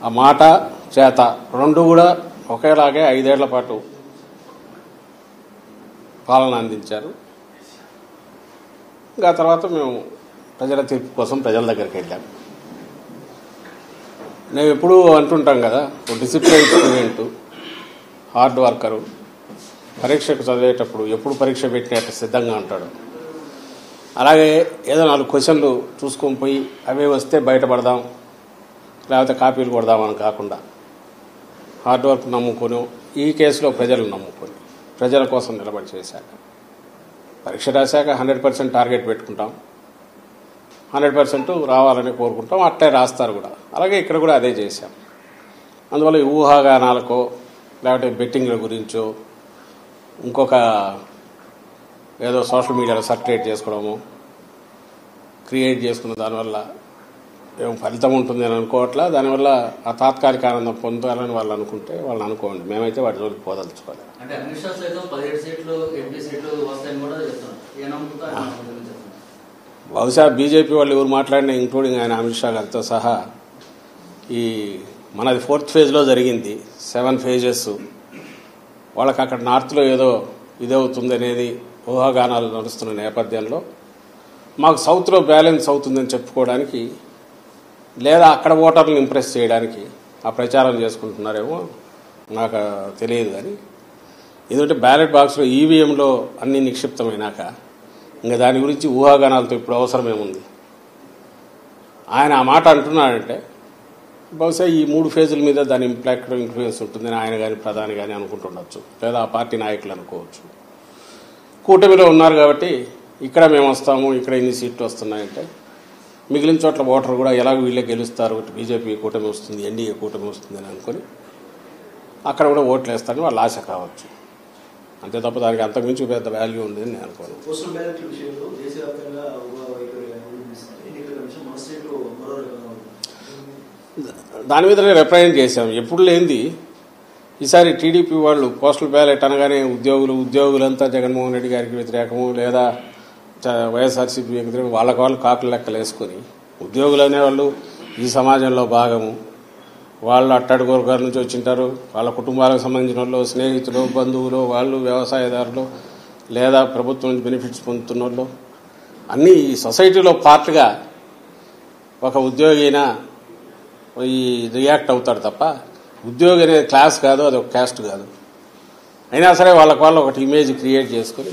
ఆ మాట చేత రెండు కూడా ఒకేలాగే 5 ఏళ్ల పాటు పాలన అందించారు. ఇంకా తర్వాత మేము ప్రజల తీర్పు కోసం ప్రజల దగ్గరికి వెళ్ళాం. మేము ఎప్పుడూ అంటుంటాం కదా, ఒక డిసిప్లిన్ స్టూడెంట్, హార్డ్ వర్కరు, పరీక్షకు చదివేటప్పుడు ఎప్పుడు పరీక్ష పెట్టినట్టు సిద్ధంగా ఉంటాడు. అలాగే ఏదో 4 క్వశ్చన్లు చూసుకొని పోయి అవే వస్తే బయటపడదాం, లేకపోతే కాపీలు కొడదామని కాకుండా హార్డ్ వర్క్ నమ్ముకొని, ఈ కేసులో ప్రజలు నమ్ముకొని ప్రజల కోసం నిలబడి చేశాక పరీక్ష రాశాక 100% టార్గెట్ పెట్టుకుంటాం, 100% రావాలని కోరుకుంటాం. అట్లే రాస్తారు కూడా. అలాగే ఇక్కడ కూడా అదే చేశాం. అందువల్ల ఈ ఊహాగానాలకో లేకపోతే బెట్టింగ్ల గురించో ఇంకొక ఏదో సోషల్ మీడియాలో సర్క్యులేట్ చేసుకోవడము, క్రియేట్ చేసుకున్న దానివల్ల ఏం ఫలితం ఉంటుంది అని అనుకోవట్లా. దానివల్ల ఆ తాత్కాలిక ఆనందం పొందాలని వాళ్ళు అనుకుంటే వాళ్ళని అనుకోండి. మేమైతే వాటి జోలికి పోదలుచుకోవాలి. బహుశా బీజేపీ వాళ్ళు ఎవరు మాట్లాడినా, ఇంక్లూడింగ్ ఆయన అమిత్ షా గారితో సహా, ఈ మనది 4th ఫేజ్లో జరిగింది, 7 phases. వాళ్ళకి అక్కడ నార్త్లో ఏదో ఇదవుతుంది అనేది ఊహాగానాలు నడుస్తున్న నేపథ్యంలో మాకు సౌత్లో బ్యాలెన్స్ అవుతుందని చెప్పుకోవడానికి, లేదా అక్కడ ఓటర్లను ఇంప్రెస్ చేయడానికి ఆ ప్రచారం చేసుకుంటున్నారేమో నాకు తెలియదు. కానీ ఎందుకంటే బ్యాలెట్ బాక్స్లో ఈవీఎంలో అన్ని నిక్షిప్తమైనాక ఇంకా దాని గురించి ఊహాగానాలతో ఇప్పుడు అవసరమేముంది. ఆయన ఆ మాట అంటున్నాడంటే బహుశా ఈ 3 ఫేజుల మీద దాని ఇన్ఫ్లుయెన్స్ ఉంటుందని ఆయన కానీ ప్రధాని కానీ అనుకుంటుండొచ్చు, లేదా ఆ పార్టీ నాయకులు అనుకోవచ్చు. కూటమిలో ఉన్నారు కాబట్టి ఇక్కడ మేము వస్తాము, ఇక్కడ ఇన్ని సీట్లు వస్తున్నాయంటే మిగిలిన చోట్ల ఓటర్ కూడా ఎలాగో వీళ్ళే గెలుస్తారు, బీజేపీ కూటమి వస్తుంది, ఎన్డీఏ కూటమి వస్తుంది అని అనుకుని అక్కడ కూడా ఓట్లు వేస్తారని వాళ్ళ ఆశ కావచ్చు. అంతే తప్ప దానికి అంతకుమించి పెద్ద వాల్యూ ఉంది అని నేను అనుకోను. దాని మీదనే రిప్రజెంట్ చేశాం. ఎప్పుడు లేనిది ఈసారి టీడీపీ వాళ్ళు పోస్టల్ బ్యాలెట్ అనగానే ఉద్యోగులంతా జగన్మోహన్ రెడ్డి గారికి వ్యతిరేకము, లేదా వైఎస్ఆర్సీపీ వ్యతిరేకం, వాళ్ళు కాకులు లెక్కలు వేసుకొని, ఉద్యోగులు అనేవాళ్ళు ఈ సమాజంలో భాగము, వాళ్ళు అట్టడుగు వర్గాల నుంచి వచ్చింటారు, వాళ్ళ కుటుంబాలకు సంబంధించిన వాళ్ళు, స్నేహితులు, బంధువులు, వాళ్ళు వ్యవసాయదారులు, లేదా ప్రభుత్వం నుంచి బెనిఫిట్స్ పొందుతున్న వాళ్ళు, అన్నీ ఈ సొసైటీలో పార్ట్గా ఒక ఉద్యోగి అయినా ఈ రియాక్ట్ అవుతాడు తప్ప ఉద్యోగి అనేది క్లాస్ కాదు, అది ఒక క్యాస్ట్ కాదు. అయినా సరే వాళ్ళు ఒకటి ఇమేజ్ క్రియేట్ చేసుకుని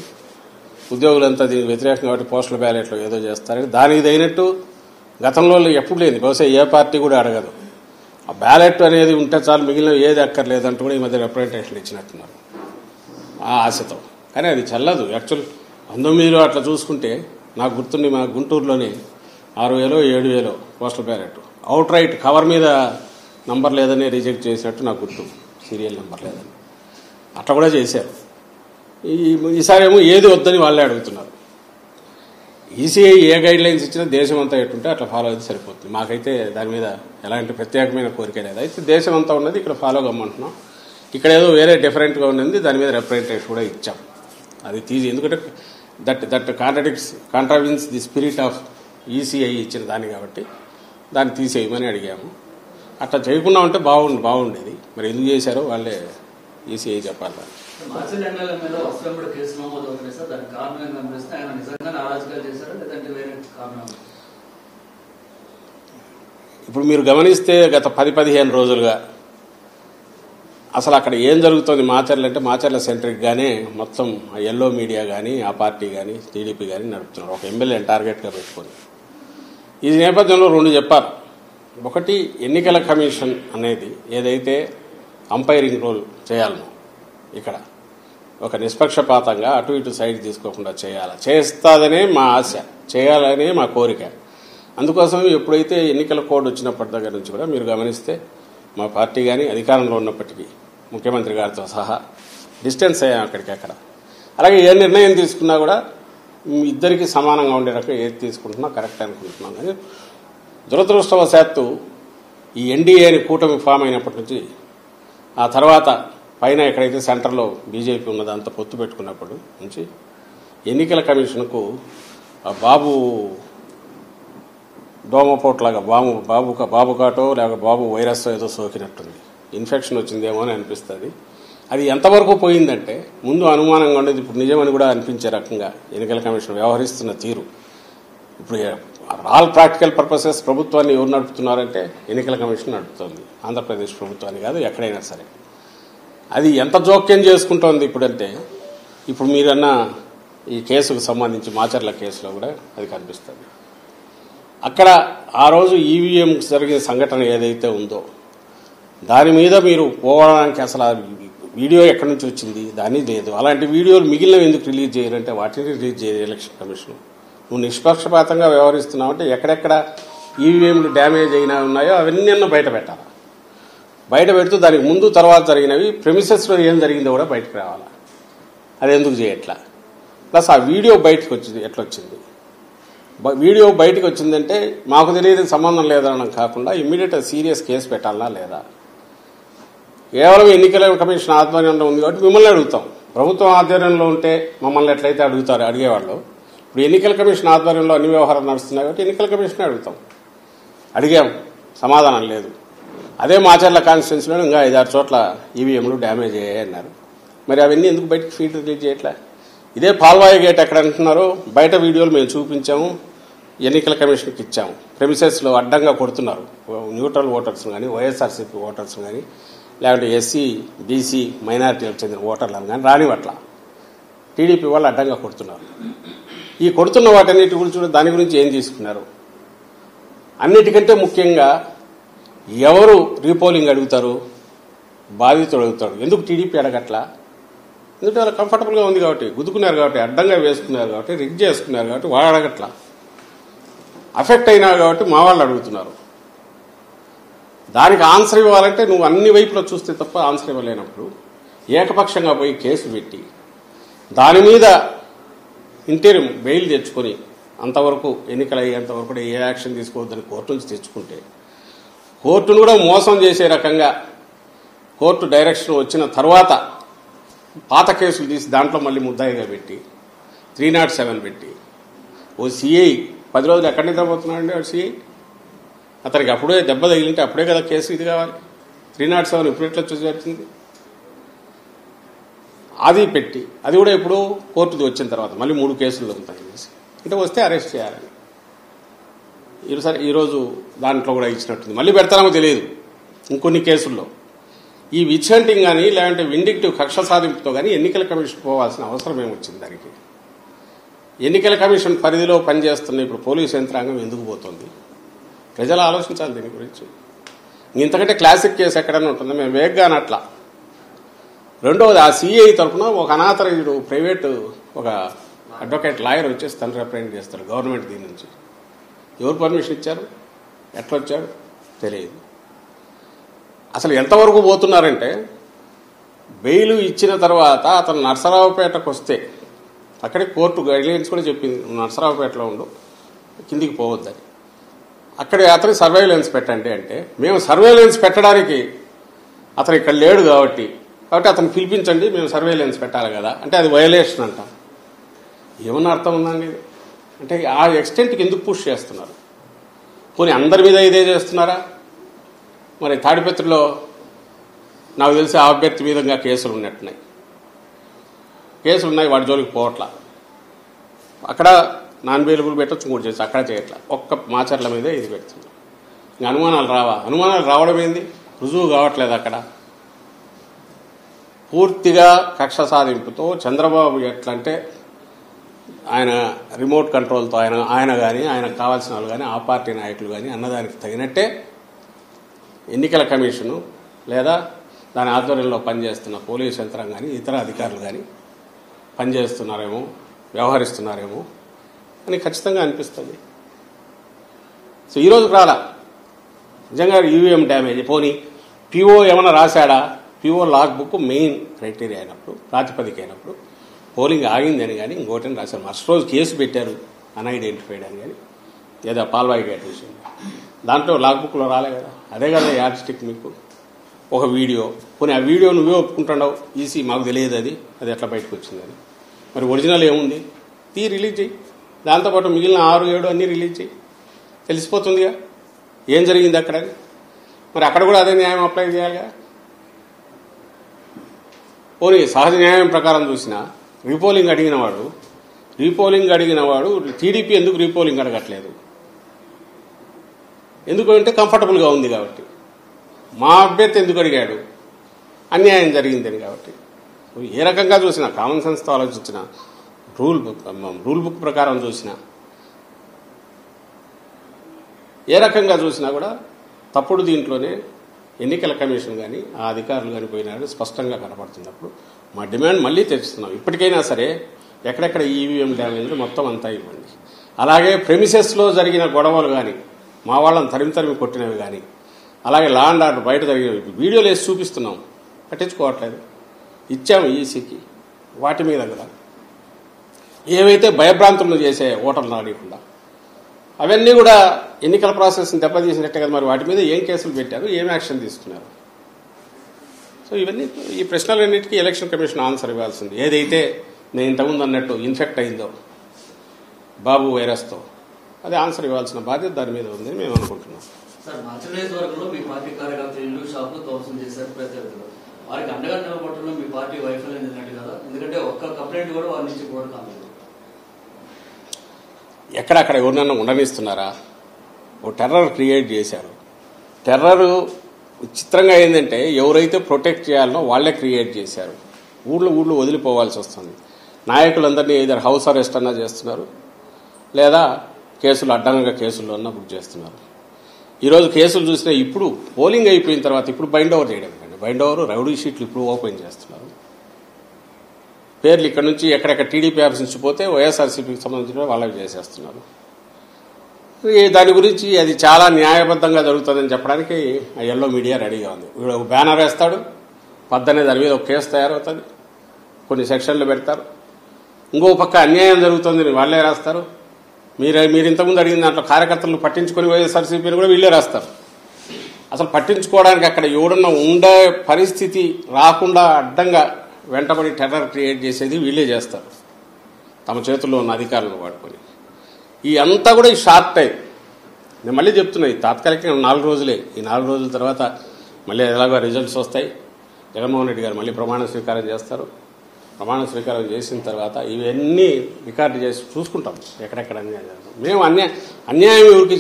ఉద్యోగులంతా దీనికి వ్యతిరేకం కాబట్టి పోస్టల్ బ్యాలెట్లో ఏదో చేస్తారని, దానికి తగినట్టు గతంలో ఎప్పుడు లేని, బహుశా ఏ పార్టీ కూడా అడగదు. ఆ బ్యాలెట్ అనేది ఉంటే చాలు, మిగిలిన ఏది అక్కర్లేదంటూ కూడా ఈ మధ్య రిప్రజెంటేషన్లు ఇచ్చినట్టున్నారు ఆ ఆశతో. కానీ అది చెల్లదు. యాక్చువల్ 19లో అట్లా చూసుకుంటే నాకు గుర్తుండి మా గుంటూరులోనే 6,000 7,000 postal ballot out right cover మీద నంబర్ లేదని రిజెక్ట్ చేసినట్టు నాకు గుర్తు, సీరియల్ నెంబర్ లేదని. అట్లా కూడా చేశారు. ఈసారి ఏమో ఏది వద్దని వాళ్ళే అడుగుతున్నారు. ఈసీఐ ఏ గైడ్ లైన్స్ ఇచ్చినా దేశం అంతా ఎట్టుంటే అట్లా ఫాలో అయితే సరిపోతుంది. మాకైతే దాని మీద ఎలాంటి ప్రత్యేకమైన కోరిక లేదు. అయితే దేశం అంతా ఉన్నది ఇక్కడ ఫాలో కమ్మంటున్నాం. ఇక్కడ ఏదో వేరే డిఫరెంట్గా ఉన్నది, దాని మీద రిప్రజెంటేషన్ కూడా ఇచ్చాం. అది తీసి, ఎందుకంటే that కాంట్రావిన్స్ the spirit of ECI ఇచ్చిన దాన్ని కాబట్టి దాన్ని తీసేయమని అడిగాము. అట్లా చేయకుండా ఉంటే బాగుండేది. మరి ఎందుకు చేశారో వాళ్ళే ఈసీఐ చెప్పాలి. ఇప్పుడు మీరు గమనిస్తే గత 10-15 రోజులుగా అసలు అక్కడ ఏం జరుగుతుంది మాచర్ల అంటే, మాచర్ల సెంట్రిక్గానే మొత్తం ఎల్లో మీడియా కానీ, ఆ పార్టీ కానీ, టీడీపీ కానీ నడుపుతున్నారు, ఒక ఎమ్మెల్యేని టార్గెట్గా పెట్టుకొని. ఈ నేపథ్యంలో 2 చెప్పారు. ఒకటి, ఎన్నికల కమిషన్ అనేది ఏదైతే అంపైరింగ్ రోల్ చేయాలనో ఇక్కడ ఒక నిష్పక్షపాతంగా అటు ఇటు సైడ్ తీసుకోకుండా చేస్తాదనే మా ఆశ, చేయాలనే మా కోరిక. అందుకోసం ఎప్పుడైతే ఎన్నికల కోడ్ వచ్చినప్పటి దగ్గర నుంచి కూడా మీరు గమనిస్తే మా పార్టీ కానీ అధికారంలో ఉన్నప్పటికీ ముఖ్యమంత్రి గారితో సహా డిస్టెన్స్ అయ్యాం అక్కడికక్కడ. అలాగే ఏ నిర్ణయం తీసుకున్నా కూడా ఇద్దరికి సమానంగా ఉండే రకం ఏది తీసుకుంటున్నా కరెక్ట్ అనుకుంటున్నాం. కానీ దురదృష్టవశాత్తు ఈ ఎన్డీఏని కూటమి ఫామ్ అయినప్పటి నుంచి, ఆ తర్వాత పైన ఎక్కడైతే సెంటర్లో బీజేపీ ఉన్నదో అంత పొత్తు పెట్టుకున్నప్పటి నుంచి ఎన్నికల కమిషన్కు బాబు దోమపోట్లాగా బాబు కాటో లేక బాబు వైరస్ ఏదో సోకినట్టుంది, ఇన్ఫెక్షన్ వచ్చిందేమో అని అనిపిస్తుంది. అది ఎంతవరకు పోయిందంటే ముందు అనుమానంగా ఉండేది, ఇప్పుడు నిజమని కూడా అనిపించే రకంగా ఎన్నికల కమిషన్ వ్యవహరిస్తున్న తీరు. ఇప్పుడు ఆల్ ప్రాక్టికల్ పర్పసెస్ ప్రభుత్వాన్ని ఎవరు నడుపుతున్నారంటే ఎన్నికల కమిషన్ నడుపుతోంది, ఆంధ్రప్రదేశ్ ప్రభుత్వాన్ని కాదు, ఎక్కడైనా సరే. అది ఎంత జోక్యం చేసుకుంటోంది ఇప్పుడంటే, ఇప్పుడు మీరన్న ఈ కేసుకు సంబంధించి మాచర్ల కేసులో కూడా అది కనిపిస్తుంది. అక్కడ ఆ రోజు ఈవీఎం జరిగిన సంఘటన ఏదైతే ఉందో దాని మీద మీరు పోవడానికి అసలు ఆ వీడియో ఎక్కడి నుంచి వచ్చింది దాని లేదు. అలాంటి వీడియోలు మిగిలినవి ఎందుకు రిలీజ్ చేయాలంటే వాటిని రిలీజ్ చేయరు ఎలక్షన్ కమిషన్. నువ్వు నిష్పక్షపాతంగా వ్యవహరిస్తున్నావు అంటే ఎక్కడెక్కడ ఈవీఎంలు డ్యామేజ్ అయినా ఉన్నాయో అవన్నీ బయట పెట్టాలి. బయట పెడుతూ దానికి ముందు తర్వాత జరిగినవి ప్రెమిసెస్లో ఏం జరిగిందో కూడా బయటకు రావాలి. అది ఎందుకు చేయట్లా? ప్లస్ ఆ వీడియో బయటకు వచ్చింది ఎట్లొచ్చింది, వీడియో బయటకు వచ్చిందంటే మాకు తెలియదు సంబంధం లేదనడం కాకుండా ఇమ్మీడియట్గా సీరియస్ కేసు పెట్టాలనా లేదా? కేవలం ఎన్నికల కమిషన్ ఆధ్వర్యంలో ఉంది కాబట్టి మిమ్మల్ని అడుగుతాం. ప్రభుత్వం ఆధ్వర్యంలో ఉంటే మమ్మల్ని ఎట్లయితే అడిగేవాళ్ళు, ఇప్పుడు ఎన్నికల కమిషన్ ఆధ్వర్యంలో అన్ని వ్యవహారాలు నడుస్తున్నాయి కాబట్టి ఎన్నికల కమిషన్ అడుగుతాం. అడిగాం, సమాధానం లేదు. అదే మాచర్ల కాన్స్టిట్యున్సీలో ఇంకా 5-6 చోట్ల ఈవీఎంలు డ్యామేజ్ అయ్యాయి అన్నారు. మరి అవన్నీ ఎందుకు బయటకు ఫీడ్ రిలీజ్ చేయట్లే? ఇదే పాల్వాయి గేట్ ఎక్కడ అంటున్నారో బయట వీడియోలు మేము చూపించాము, ఎన్నికల కమిషన్కి ఇచ్చాము. ప్రెమిసెస్లో అడ్డంగా కొడుతున్నారు న్యూట్రల్ ఓటర్స్ కానీ, వైఎస్ఆర్సీపీ ఓటర్స్ కానీ, లేకుంటే ఎస్సీ బీసీ మైనారిటీలకు చెందిన ఓటర్లను కానీ రానివట్ల టీడీపీ వాళ్ళు అడ్డంగా కొడుతున్నారు. ఈ కొడుతున్న వాటన్నిటి గురించి దాని గురించి ఏం తీసుకున్నారు? అన్నిటికంటే ముఖ్యంగా ఎవరు రీపోలింగ్ అడుగుతారు? బాధితుడు అడుగుతాడు. ఎందుకు టీడీపీ అడగట్లా? ఎందుకంటే వాళ్ళు కంఫర్టబుల్గా ఉంది కాబట్టి, గుద్దుకున్నారు కాబట్టి, అడ్డంగా వేసుకున్నారు కాబట్టి, రిగ్ చేసుకున్నారు కాబట్టి వాళ్ళు అడగట్లా. అఫెక్ట్ అయినారు కాబట్టి మా వాళ్ళు అడుగుతున్నారు. దానికి ఆన్సర్ ఇవ్వాలంటే నువ్వు అన్ని వైపులో చూస్తే తప్ప ఆన్సర్ ఇవ్వలేనప్పుడు ఏకపక్షంగా పోయి కేసు పెట్టి దాని మీద ఇంటీరియం బెయిల్ తెచ్చుకొని అంతవరకు ఎన్నికలు అయ్యేంతవరకు కూడా ఏ యాక్షన్ తీసుకోవద్దని కోర్టు నుంచి తెచ్చుకుంటే, కోర్టును కూడా మోసం చేసే రకంగా కోర్టు డైరెక్షన్ వచ్చిన తర్వాత పాత కేసులు తీసి దాంట్లో మళ్ళీ ముద్దాయిగా పెట్టి 307 పెట్టి ఓ సిఐ 10 రోజులు ఎక్కడ నిద్రపోతున్నాడండి వాడు సిఐ? అతనికి అప్పుడే దెబ్బ తగిలింటే అప్పుడే కదా కేసు ఇది కావాలి. 307 ఇప్పుడు ఎట్లా వచ్చింది? అది పెట్టి అది కూడా ఇప్పుడు కోర్టుది వచ్చిన తర్వాత మళ్ళీ 3 కేసులు ఉంటాయి అంటే వస్తే అరెస్ట్ చేయాలని ఈరోజు దాంట్లో కూడా ఇచ్చినట్టుంది. మళ్ళీ పెడతారో తెలియదు ఇంకొన్ని కేసుల్లో. ఈ విచ్ హంటింగ్ కానీ లేదంటే విండిక్టివ్ కక్ష సాధింపుతో కానీ ఎన్నికల కమిషన్ పోవాల్సిన అవసరం ఏమొచ్చింది? దానికి ఎన్నికల కమిషన్ పరిధిలో పనిచేస్తున్న ఇప్పుడు పోలీసు యంత్రాంగం ఎందుకు పోతుంది? ప్రజలు ఆలోచించాలి దీని గురించి. ఇంతకంటే క్లాసిక్ కేసు ఎక్కడైనా ఉంటుందో మేము వేగ్గా అనట్లా. రెండవది, ఆ సిఐ తరఫున ఒక అనాథరైజ్డ్ ప్రైవేటు ఒక అడ్వకేట్ లాయర్ వచ్చేసి తను రిప్రజెంట్ చేస్తారు గవర్నమెంట్ దీని నుంచి. ఎవరు పర్మిషన్ ఇచ్చారు? ఎట్లొచ్చాడు తెలియదు. అసలు ఎంతవరకు పోతున్నారంటే బెయిల్ ఇచ్చిన తర్వాత అతను నర్సరావుపేటకు వస్తే అక్కడే కోర్టు గైడ్లైన్స్ కూడా చెప్పింది, నువ్వు నర్సరావుపేటలో ఉండు, కిందికి పోవద్దని. అక్కడే అతని సర్వేలెన్స్ పెట్టండి అంటే మేము సర్వేలెన్స్ పెట్టడానికి అతను ఇక్కడ లేడు కాబట్టి అతను పిలిపించండి, మేము సర్వేలెన్స్ పెట్టాలి కదా అంటే అది వయలేషన్ అంట. ఏమన్నా అర్థం ఉందండి? అంటే ఆ ఎక్స్టెంట్కి ఎందుకు పుష్ చేస్తున్నారు? పోనీ అందరి మీద ఇదే చేస్తున్నారా? మరి తాడిపత్రిలో నాకు తెలిసి ఆ అభ్యర్థి మీద ఇంకా కేసులు ఉన్నట్టున్నాయి. వాడి జోలికి పోవట్లా. అక్కడ నాన్ బెయిలబుల్ పెట్టచ్చు, ఇంకోటి చేసి అక్కడ చేయట్లా. ఒక్క మాచర్ల మీదే ఇది పెడుతుంది. ఇంకా అనుమానాలు రావా? అనుమానాలు రావడం ఏంది? రుజువు కావట్లేదు. అక్కడ పూర్తిగా కక్ష సాధింపుతో చంద్రబాబు ఎట్లంటే ఆయన రిమోట్ కంట్రోల్తో ఆయన కానీ ఆయనకు కావాల్సిన వాళ్ళు కానీ ఆ పార్టీ నాయకులు కానీ అన్నదానికి తగినట్టే ఎన్నికల కమిషను లేదా దాని ఆధ్వర్యంలో పనిచేస్తున్న పోలీసు యంత్రాంగం కానీ ఇతర అధికారులు కానీ పనిచేస్తున్నారేమో, వ్యవహరిస్తున్నారేమో అని ఖచ్చితంగా అనిపిస్తుంది. సో ఈరోజుకు రాలా నిజంగా ఈవీఎం డ్యామేజ్. పోనీ పిఓ ఏమైనా రాశాడా? PO log book main criteria అయినప్పుడు, ప్రాతిపదిక అయినప్పుడు పోలింగ్ ఆగిందని కానీ ఇంకోటని రాశారు. మరుసటి రోజు కేసు పెట్టారు అన్ఐడెంటిఫైడ్ అని కానీ ఏదో పాల్వాయి గేట్ విషయం దాంట్లో లాగ్ బుక్లో రాలే కదా. అదే కదా యాడ్ స్టిక్ మీకు ఒక వీడియో. పోనీ ఆ వీడియో నువ్వే ఒప్పుకుంటున్నావు, ఈసీ మాకు తెలియదు అది ఎట్లా బయటకు వచ్చిందని. మరి ఒరిజినల్ ఏముంది? రిలీజ్ చేయి. దాంతోపాటు మిగిలిన 6-7 అన్నీ రిలీజ్ చేయి. తెలిసిపోతుందిగా ఏం జరిగింది అక్కడ. మరి అక్కడ కూడా అదే న్యాయం అప్లై చేయాలిగా. పోనీ సహజ న్యాయం ప్రకారం చూసినా రీపోలింగ్ అడిగినవాడు టీడీపీ ఎందుకు రీపోలింగ్ అడగట్లేదు? ఎందుకంటే కంఫర్టబుల్గా ఉంది కాబట్టి. మా అభ్యర్థి ఎందుకు అడిగాడు? అన్యాయం జరిగిందని కాబట్టి. ఏ రకంగా చూసినా, కామన్ సెన్స్తో ఆలోచించిన, రూల్ బుక్ ప్రకారం చూసినా, ఏ రకంగా చూసినా కూడా తప్పుడు దీంట్లోనే ఎన్నికల కమిషన్ కానీ ఆ అధికారులు కానీ పోయినాడు స్పష్టంగా కనపడుతున్నప్పుడు మా డిమాండ్ మళ్ళీ తెచ్చుతున్నాం. ఇప్పటికైనా సరే ఎక్కడెక్కడ ఈవీఎం డ్యామేజ్లు మొత్తం అంతా ఇవ్వండి. అలాగే ప్రెమిసెస్లో జరిగిన గొడవలు కానీ, మా వాళ్ళని తరిమి కొట్టినవి కానీ, అలాగే లా అండ్ ఆర్డర్ బయట జరిగినవి వీడియోలు వేసి చూపిస్తున్నాం, పట్టించుకోవట్లేదు. ఇచ్చాము ఈసీకి. వాటి మీద కూడా ఏవైతే భయభ్రాంతులను చేసే ఓటర్లు ఆడకుండా అవన్నీ కూడా ఎన్నికల ప్రాసెస్ని దెబ్బతీసినట్టే కదా. మరి వాటి మీద ఏం కేసులు పెట్టారు, ఏం యాక్షన్ తీసుకున్నారు? సో ఇవన్నీ ఈ ప్రశ్నలన్నిటికీ ఎలక్షన్ కమిషన్ ఆన్సర్ ఇవ్వాల్సింది. ఏదైతే నేను ఇంతకుముందు అన్నట్టు ఇన్ఫెక్ట్ అయిందో బాబు వైరస్తో, అది ఆన్సర్ ఇవ్వాల్సిన బాధ్యత దాని మీద ఉందని మేము అనుకుంటున్నాం. సార్, మధ్యప్రదేశ్ వర్గంలో మీ పార్టీ కార్యకర్తలు ఇల్లు షాపులు ధ్వంసం చేశారు ప్రత్యర్థులు. వారికి అండగా నిలబడటంలో మీ పార్టీ వైఫల్యం చెందినట్టు కదా. ఎందుకంటే ఒక్క కంప్లైంట్ కూడా వారి నుంచి కూడా కాదు. ఎక్కడక్కడ ఎవరినన్నా ఉండనిస్తున్నారా? ఓ టెర్రర్ క్రియేట్ చేశారు. టెర్రరు విచిత్రంగా ఏంటంటే ఎవరైతే ప్రొటెక్ట్ చేయాలనో వాళ్లే క్రియేట్ చేశారు. ఊళ్ళు వదిలిపోవాల్సి వస్తుంది. నాయకులందరినీ ఏదైనా హౌస్ అరెస్ట్ అన్నా చేస్తున్నారు, లేదా కేసులు అడ్డంగా కేసుల్లో అన్నా బుక్ చేస్తున్నారు. ఈరోజు కేసులు చూసినా ఇప్పుడు పోలింగ్ అయిపోయిన తర్వాత ఇప్పుడు బైండ్ ఓవర్ చేయడం కండి, బైండ్ ఓవర్ రౌడీ షీట్లు ఇప్పుడు ఓపెన్ చేస్తున్నారు. పేర్లు ఇక్కడ నుంచి ఎక్కడెక్కడ టీడీపీ ఆఫీస్ నుంచి పోతే వైఎస్ఆర్సీపీకి సంబంధించిన వాళ్ళకి చేసేస్తున్నారు. దాని గురించి అది చాలా న్యాయబద్ధంగా జరుగుతుందని చెప్పడానికి ఆ ఎల్లో మీడియా రెడీగా ఉంది. వీడు ఒక బ్యానర్ వేస్తాడు, పద్దనే దాని మీద ఒక కేసు తయారవుతుంది, కొన్ని సెక్షన్లు పెడతారు. ఇంకో పక్క అన్యాయం జరుగుతుందని వాళ్ళే రాస్తారు. మీరు ఇంతకుముందు అడిగిన దాంట్లో కార్యకర్తలను పట్టించుకొని వైఎస్ఆర్సీపీని కూడా వీళ్ళే రాస్తారు. అసలు పట్టించుకోవడానికి అక్కడ ఎవడన్నా ఉండే పరిస్థితి రాకుండా అడ్డంగా వెంటబడి టెర్రర్ క్రియేట్ చేసేది వీళ్ళే చేస్తారు, తమ చేతుల్లో ఉన్న అధికారులను వాడుకొని. ఈ అంతా కూడా ఈ షార్ట్ టైం. నేను మళ్ళీ చెప్తున్నా, ఈ తాత్కాలికంగా 4 రోజులే. ఈ 4 రోజుల తర్వాత మళ్ళీ ఎలాగో రిజల్ట్స్ వస్తాయి. జగన్మోహన్ రెడ్డి గారు మళ్ళీ ప్రమాణ స్వీకారం చేస్తారు. ప్రమాణ స్వీకారం చేసిన తర్వాత ఇవన్నీ రికార్డు చేసి చూసుకుంటాం ఎక్కడెక్కడ అన్యాయం జరుగుతుంది. మేము అన్యాయం ఎవరికి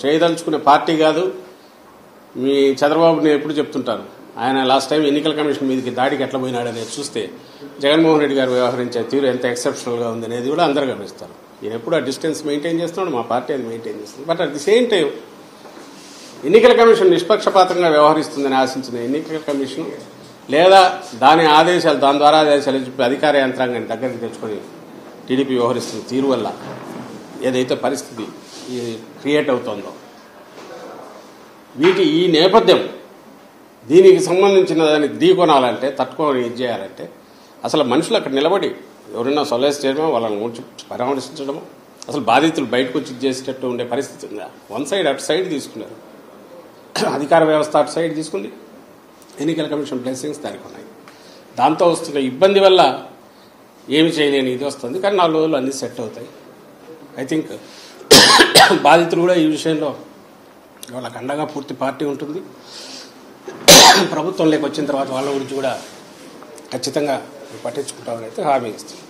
చేయదలుచుకునే పార్టీ కాదు. మీ చంద్రబాబు నేను ఎప్పుడు చెప్తుంటాను, ఆయన లాస్ట్ టైం ఎన్నికల కమిషన్ మీదకి దాడికి ఎట్లా పోయినాడనేది చూస్తే జగన్మోహన్ రెడ్డి గారు వ్యవహరించే తీరు ఎంత ఎక్సెప్షనల్గా ఉంది అనేది కూడా అందరూ గమనిస్తారు. ఈయన ఎప్పుడు ఆ డిస్టెన్స్ మెయింటైన్ చేస్తున్నాడు, మా పార్టీ అది మెయింటైన్ చేస్తుంది. But at the same time ఎన్నికల కమిషన్ నిష్పక్షపాతంగా వ్యవహరిస్తుందని ఆశించిన ఎన్నికల కమిషన్ లేదా దాని ద్వారా ఆదేశాలు చెప్పి అధికార యంత్రాంగాన్ని దగ్గరికి తెచ్చుకొని టీడీపీ వ్యవహరిస్తున్న తీరు వల్ల ఏదైతే పరిస్థితి క్రియేట్ అవుతుందో ఈ నేపథ్యం దీనికి సంబంధించిన దాన్ని ఢీకొనాలంటే, తట్టుకొని ఇది చేయాలంటే అసలు మనుషులు అక్కడ నిలబడి ఎవరైనా సొలైజ్ చేయడమో, వాళ్ళని పరామర్శించడమో, అసలు బాధితులు బయటకు వచ్చి చేసేటట్టు ఉండే పరిస్థితి ఉందా? వన్ సైడ్ అటు సైడ్ తీసుకున్నారు. అధికార వ్యవస్థ అటు సైడ్ తీసుకుంది, ఎన్నికల కమిషన్ బ్లెస్సింగ్స్ దానికి ఉన్నాయి. దాంతో వస్తున్న ఇబ్బంది వల్ల ఏమి చేయలేని ఇది వస్తుంది. కానీ 4 రోజులు అన్నీ సెట్ అవుతాయి. ఐ థింక్ బాధితులు కూడా ఈ విషయంలో వాళ్ళకి అండగా పూర్తి పార్టీ ఉంటుంది. ప్రభుత్వంలోకి వచ్చిన తర్వాత వాళ్ళ గురించి కూడా ఖచ్చితంగా పట్టించుకుంటామని అయితే హామీ ఇస్తుంది.